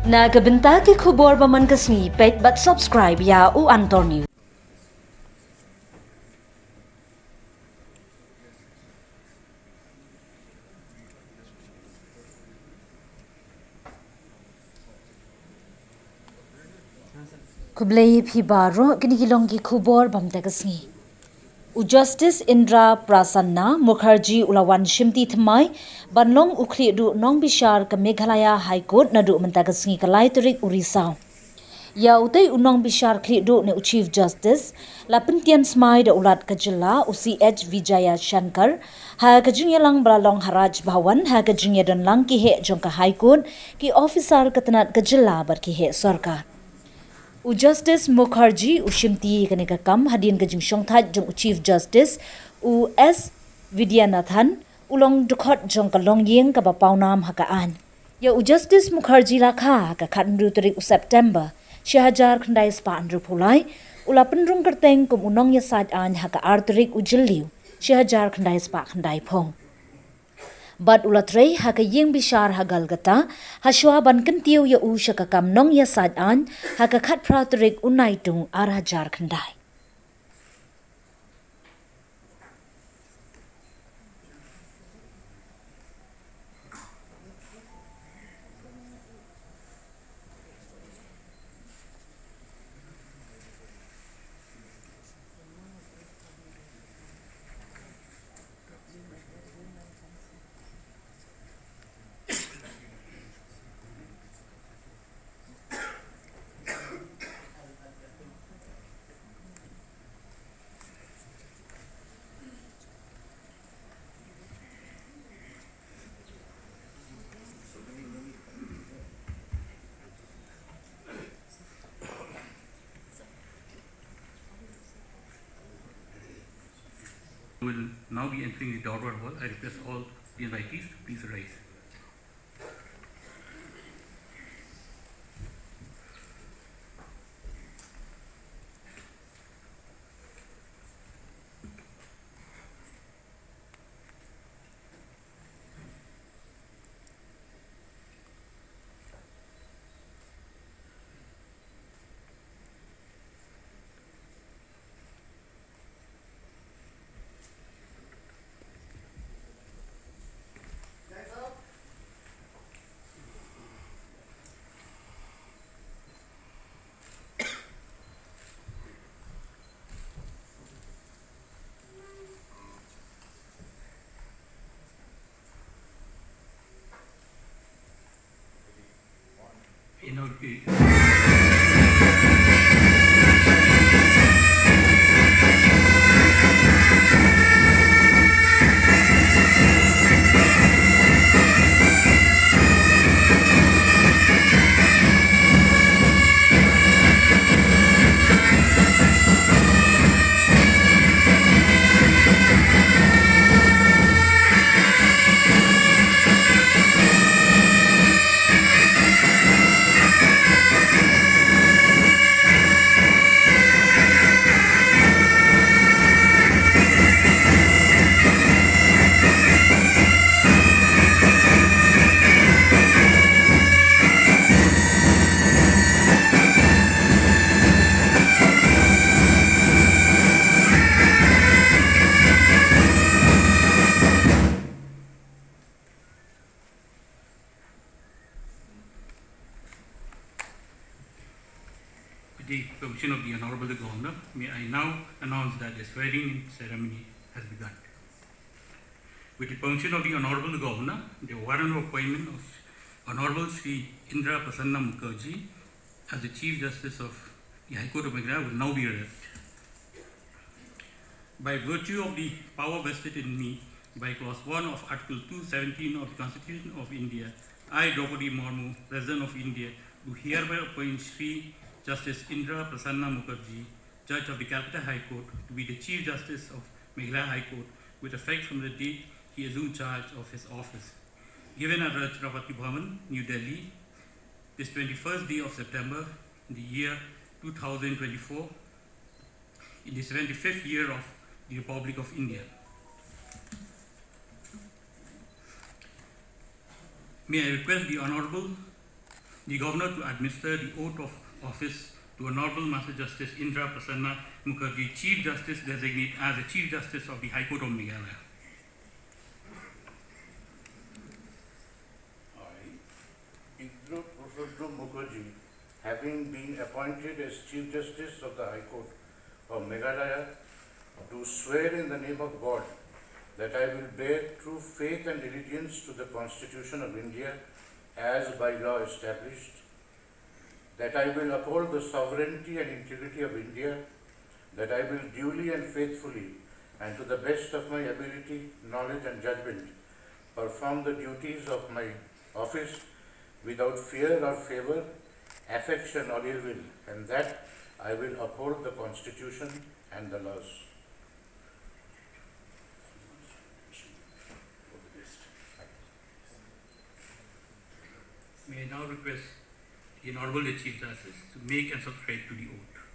Nagabenta ki khubor baman kasni pet but subscribe ya u Antor News. Kublai phi baro ginigilongi khubor bamta kasni. U Justice Indra Prasanna Mukherjee ulawan shimti thymmai banlong ukhri du nong bishar ka Meghalaya High Court na du mentagasngi kalai turik urisau. Ya utai unong bishar khri du ne Chief Justice lapintian smai da ulat kajila UCH Vijaya Shankar ha kajingya lang balalong haraj bhawan ha kajingya don lang ki he jongka High Court ki officer katanat kajila bar ki he sarkar. U Justice Mukherjee u shimti kanika kam hadin kajing shongthat jong Chief Justice u S Vidyanathan ulong dukhot jong kalong yeng ka bapawnam hakaan. Ya u Justice Mukherjee lakha ka khatnru tarik u September Shahajar khandai spa andru phulai ula penrung kerteng kum unong ya saj an haka artarik u jilliu Shahajar khandai spa khandai phong. Bad ulatrei haka yeng bishar hagal gata haswa ban kentiu ya u shaka kam nong ya saj an haka khat pratarik unai tung arhajar khandai. We will now be entering the Dorward Hall. I request all the invitees to please rise. With the permission of the Honorable Governor, may I now announce that the swearing-in ceremony has begun. With the permission of the Honorable Governor, the warrant of appointment of Honorable Sri Indra Prasanna Mukherjee as the Chief Justice of the High Court of Meghalaya will now be read. By virtue of the power vested in me by Clause 1 of Article 217 of the Constitution of India, I, Draupadi Murmu, President of India, do hereby appoint Sri Justice Indra Prasanna Mukherjee, Judge of the Calcutta High Court, to be the Chief Justice of Meghalaya High Court with effect from the date he assumed charge of his office. Given at Rashtrapati Bhavan, New Delhi, this 21st day of September in the year 2024, in the 75th year of the Republic of India. May I request the Honorable the Governor to administer the oath of office to Honorable Master Justice Indra Prasanna Mukherjee, Chief Justice designate as the Chief Justice of the High Court of Meghalaya. I, Indra Prasanna Mukherjee, having been appointed as Chief Justice of the High Court of Meghalaya, do swear in the name of God that I will bear true faith and allegiance to the Constitution of India as by law established, that I will uphold the sovereignty and integrity of India, that I will duly and faithfully and to the best of my ability, knowledge and judgment perform the duties of my office without fear or favor, affection or ill will, and that I will uphold the Constitution and the laws. May I now request the Honorable Chief Justice to make and subscribe to the oath.